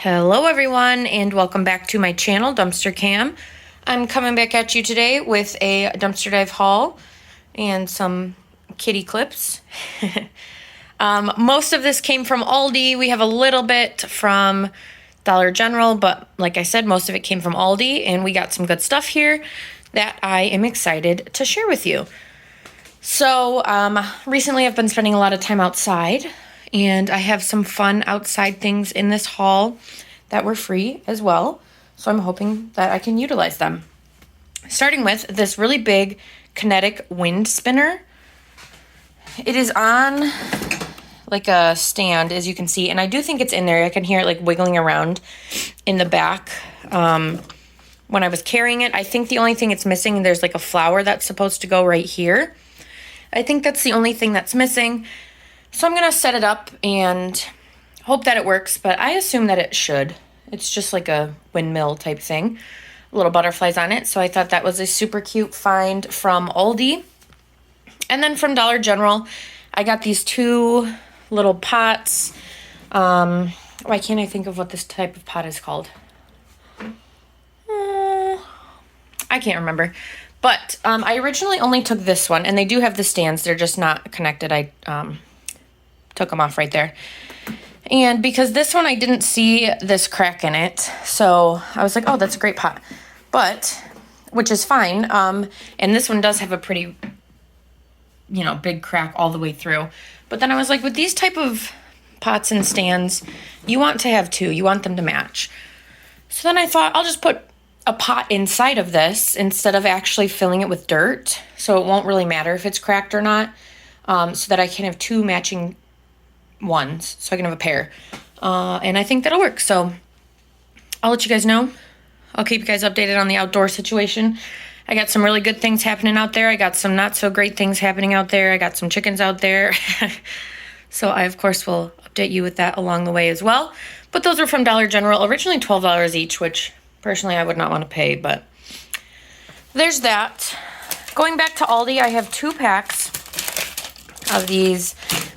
Hello everyone and welcome back to my channel, Dumpster Cam. I'm coming back at you today with a dumpster dive haul and some kitty clips. Most of this came from Aldi. We have a little bit from Dollar General, but like I said, most of it came from Aldi, and we got some good stuff here that I am excited to share with you. So recently I've been spending a lot of time outside, and I have some fun outside things in this haul that were free as well. So I'm hoping that I can utilize them. Starting with this really big kinetic wind spinner. It is on like a stand, as you can see, and I do think it's in there. I can hear it like wiggling around in the back when I was carrying it. I think the only thing it's missing, there's like a flower that's supposed to go right here. I think that's the only thing that's missing. So I'm going to set it up and hope that it works, but I assume that it should. It's just like a windmill type thing. Little butterflies on it. So I thought that was a super cute find from Aldi. And then from Dollar General, I got these two little pots. Why can't I think of what this type of pot is called? I can't remember. But I originally only took this one, and they do have the stands. They're just not connected. I took them off right there. And because this one, I didn't see this crack in it, so I was like, oh, that's a great pot. But, which is fine, and this one does have a pretty, big crack all the way through. But then I was like, with these type of pots and stands, you want to have two. You want them to match. So then I thought, I'll just put a pot inside of this instead of actually filling it with dirt, so it won't really matter if it's cracked or not, so that I can have two matching ones, so I can have a pair. And I think that'll work, so I'll let you guys know. I'll keep you guys updated on the outdoor situation. I got some really good things happening out there. I got some not so great things happening out there. I got some chickens out there. So I, of course, will update you with that along the way as well. But those are from Dollar General, originally $12 each, which personally I would not want to pay, but there's that. Going back to Aldi, I have 2 packs of these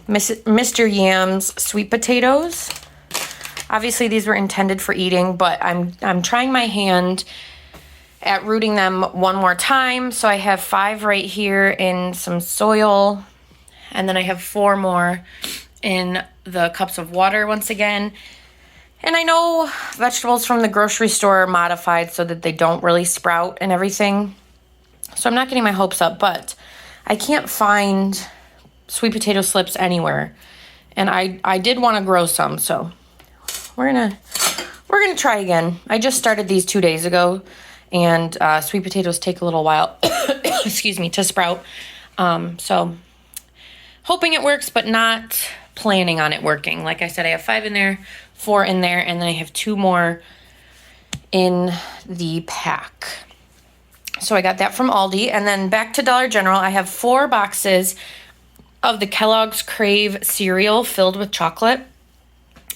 Mr. Yams sweet potatoes. Obviously, these were intended for eating, but I'm trying my hand at rooting them one more time. So I have 5 right here in some soil, and then I have 4 more in the cups of water once again. And I know vegetables from the grocery store are modified so that they don't really sprout and everything. So I'm not getting my hopes up, but I can't find sweet potato slips anywhere. And I did want to grow some, so we're gonna try again. I just started these 2 days ago, and sweet potatoes take a little while, excuse me, to sprout. So hoping it works, but not planning on it working. Like I said, I have 5 in there, 4 in there, and then I have 2 more in the pack. So I got that from Aldi. And then back to Dollar General, I have 4 boxes of the Kellogg's Crave cereal filled with chocolate.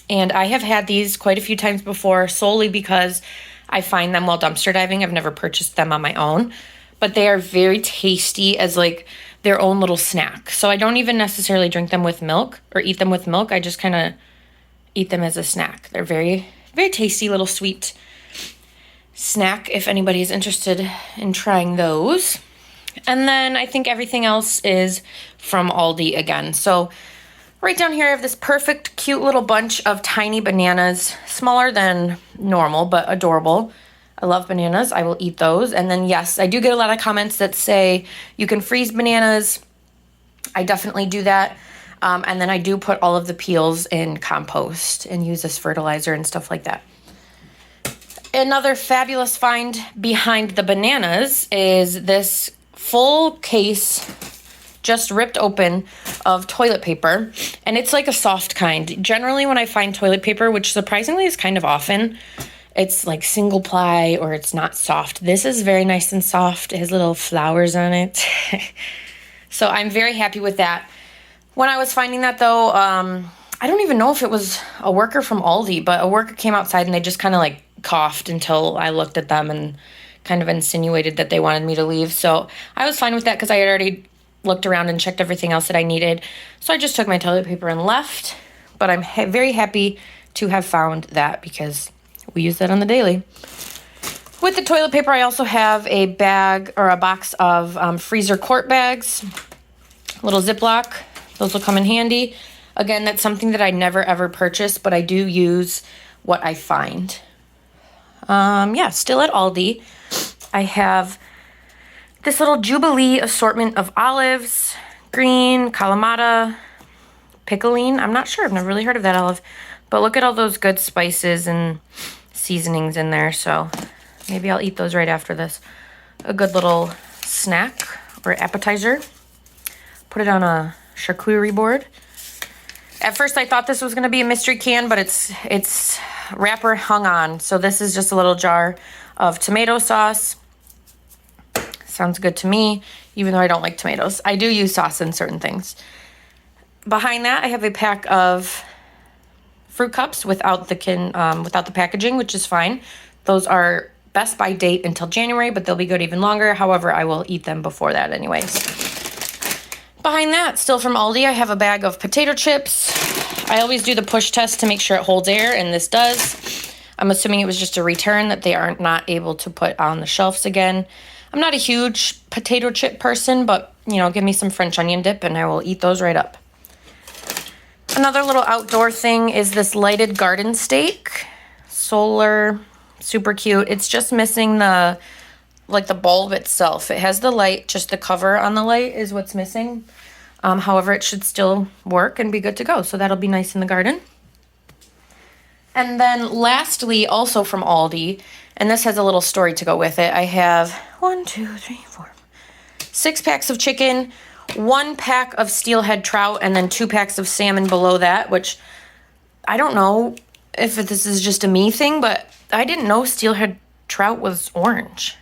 And I have had these quite a few times before, solely because I find them while dumpster diving. I've never purchased them on my own, but they are very tasty as like their own little snack. So I don't even necessarily drink them with milk or eat them with milk. I just kind of eat them as a snack. They're very, very tasty little sweet snack if anybody's interested in trying those. And then I think everything else is from Aldi again. So right down here I have this perfect, cute little bunch of tiny bananas, smaller than normal, but adorable. I love bananas. I will eat those. And then, yes, I do get a lot of comments that say you can freeze bananas. I definitely do that. And then I do put all of the peels in compost and use as fertilizer and stuff like that. Another fabulous find behind the bananas is this full case, just ripped open, of toilet paper. And it's like a soft kind. Generally, when I find toilet paper, which surprisingly is kind of often, it's like single ply or it's not soft. This is very nice and soft. It has little flowers on it. So I'm very happy with that. When I was finding that, though, I don't even know if it was a worker from Aldi, but a worker came outside and they just kind of like coughed until I looked at them and kind of insinuated that they wanted me to leave. So I was fine with that because I had already looked around and checked everything else that I needed. So I just took my toilet paper and left. But I'm very happy to have found that because we use that on the daily. With the toilet paper, I also have a bag or a box of freezer quart bags, little Ziploc. Those will come in handy. Again, that's something that I never ever purchase, but I do use what I find. Yeah, still at Aldi. I have this little Jubilee assortment of olives, green, Kalamata, pickling. I'm not sure. I've never really heard of that olive. But look at all those good spices and seasonings in there. So maybe I'll eat those right after this. A good little snack or appetizer. Put it on a charcuterie board. At first I thought this was going to be a mystery can, but it's wrapper hung on. So this is just a little jar of tomato sauce. Sounds good to me, even though I don't like tomatoes. I do use sauce in certain things. Behind that, I have a pack of fruit cups without the packaging, which is fine. Those are best by date until January, but they'll be good even longer. However, I will eat them before that anyways. Behind that, still from Aldi, I have a bag of potato chips. I always do the push test to make sure it holds air, and this does. I'm assuming it was just a return that they are not able to put on the shelves again. I'm not a huge potato chip person, but, you know, give me some French onion dip and I will eat those right up. Another little outdoor thing is this lighted garden stake. Solar, super cute. It's just missing the bulb itself. It has the light, just the cover on the light is what's missing. However, it should still work and be good to go. So that'll be nice in the garden. And then lastly, also from Aldi, and this has a little story to go with it. I have 6 packs of chicken, 1 pack of steelhead trout, and then 2 packs of salmon below that, which I don't know if this is just a me thing, but I didn't know steelhead trout was orange.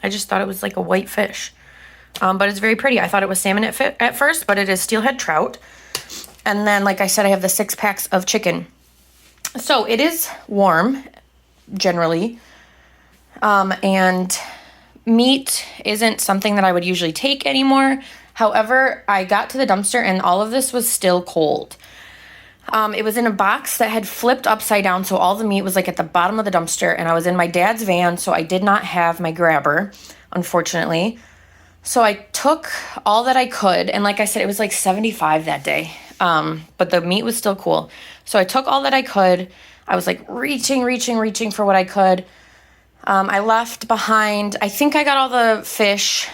I just thought it was like a white fish. But it's very pretty. I thought it was salmon at first, but it is steelhead trout. And then, like I said, I have the 6 packs of chicken. So it is warm, generally. And meat isn't something that I would usually take anymore. However, I got to the dumpster and all of this was still cold. It was in a box that had flipped upside down, so all the meat was like at the bottom of the dumpster, and I was in my dad's van, so I did not have my grabber, unfortunately. So I took all that I could, and like I said, it was like 75 that day, but the meat was still cool. So I took all that I could. I was like reaching for what I could. I left behind, I think I got all the fish.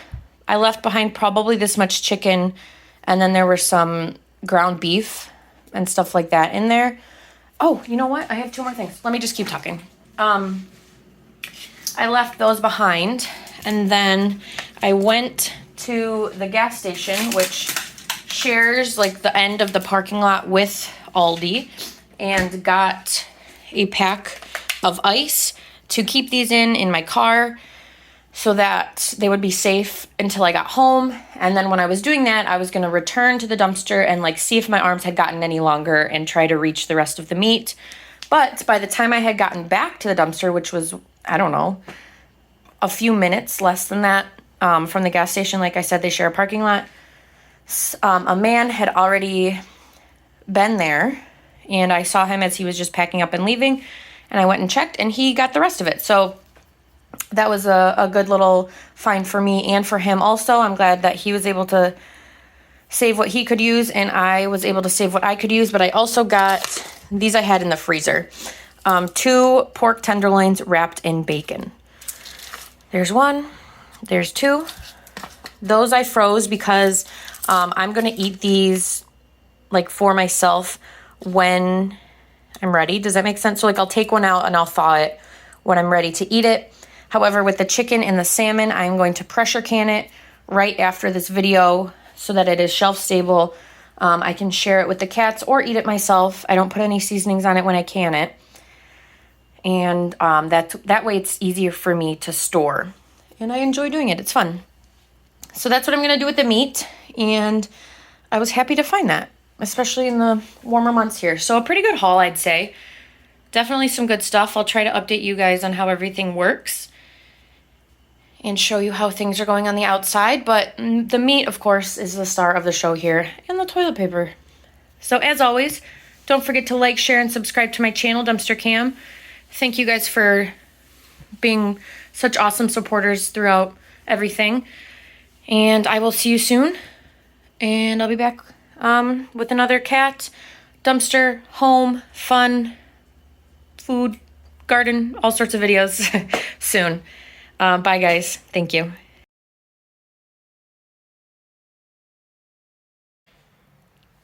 I left behind probably this much chicken, and then there were some ground beef and stuff like that in there. Oh, you know what? I have 2 more things. Let me just keep talking. I left those behind, and then I went to the gas station, which shares like the end of the parking lot with Aldi, and got a pack of ice to keep these in my car so that they would be safe until I got home. And then when I was doing that, I was going to return to the dumpster and like see if my arms had gotten any longer and try to reach the rest of the meat. But by the time I had gotten back to the dumpster, which was, I don't know, a few minutes, less than that, from the gas station, like I said, they share a parking lot, a man had already been there, and I saw him as he was just packing up and leaving, and I went and checked, and he got the rest of it. So that was a good little find for me and for him also. I'm glad that he was able to save what he could use, and I was able to save what I could use. But I also got, these I had in the freezer, 2 pork tenderloins wrapped in bacon. There's 1, there's 2. Those I froze because I'm going to eat these like for myself when I'm ready. Does that make sense? So like I'll take one out and I'll thaw it when I'm ready to eat it. However, with the chicken and the salmon, I'm going to pressure can it right after this video so that it is shelf stable. I can share it with the cats or eat it myself. I don't put any seasonings on it when I can it. And that way it's easier for me to store. And I enjoy doing it. It's fun. So that's what I'm going to do with the meat. And I was happy to find that, especially in the warmer months here. So a pretty good haul, I'd say. Definitely some good stuff. I'll try to update you guys on how everything works and show you how things are going on the outside. But the meat, of course, is the star of the show here, and the toilet paper. So as always, don't Don't forget to like, share, and subscribe to my channel, Dumpster Cam. Thank you guys for being such awesome supporters throughout everything. And I will see you soon. And I'll be back with another cat, dumpster, home, fun, food, garden, all sorts of videos soon. Bye, guys. Thank you.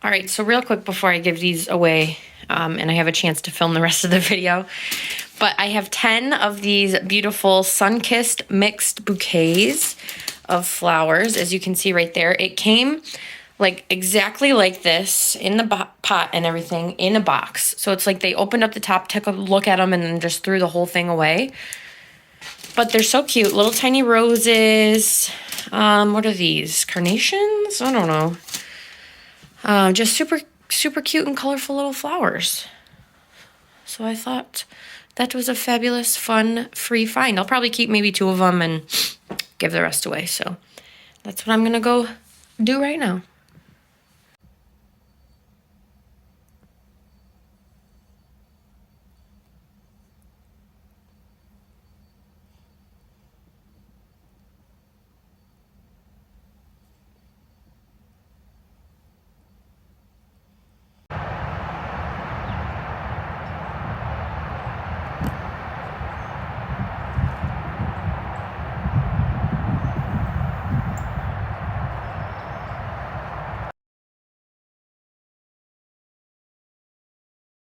All right, so real quick before I give these away, and I have a chance to film the rest of the video, but I have 10 of these beautiful sun-kissed mixed bouquets of flowers, as you can see right there. It came like exactly like this in the pot and everything in a box. So it's like they opened up the top, took a look at them, and then just threw the whole thing away. But they're so cute. Little tiny roses. What are these? Carnations? I don't know. Just super, super cute and colorful little flowers. So I thought that was a fabulous, fun, free find. I'll probably keep maybe 2 of them and give the rest away. So that's what I'm going to go do right now.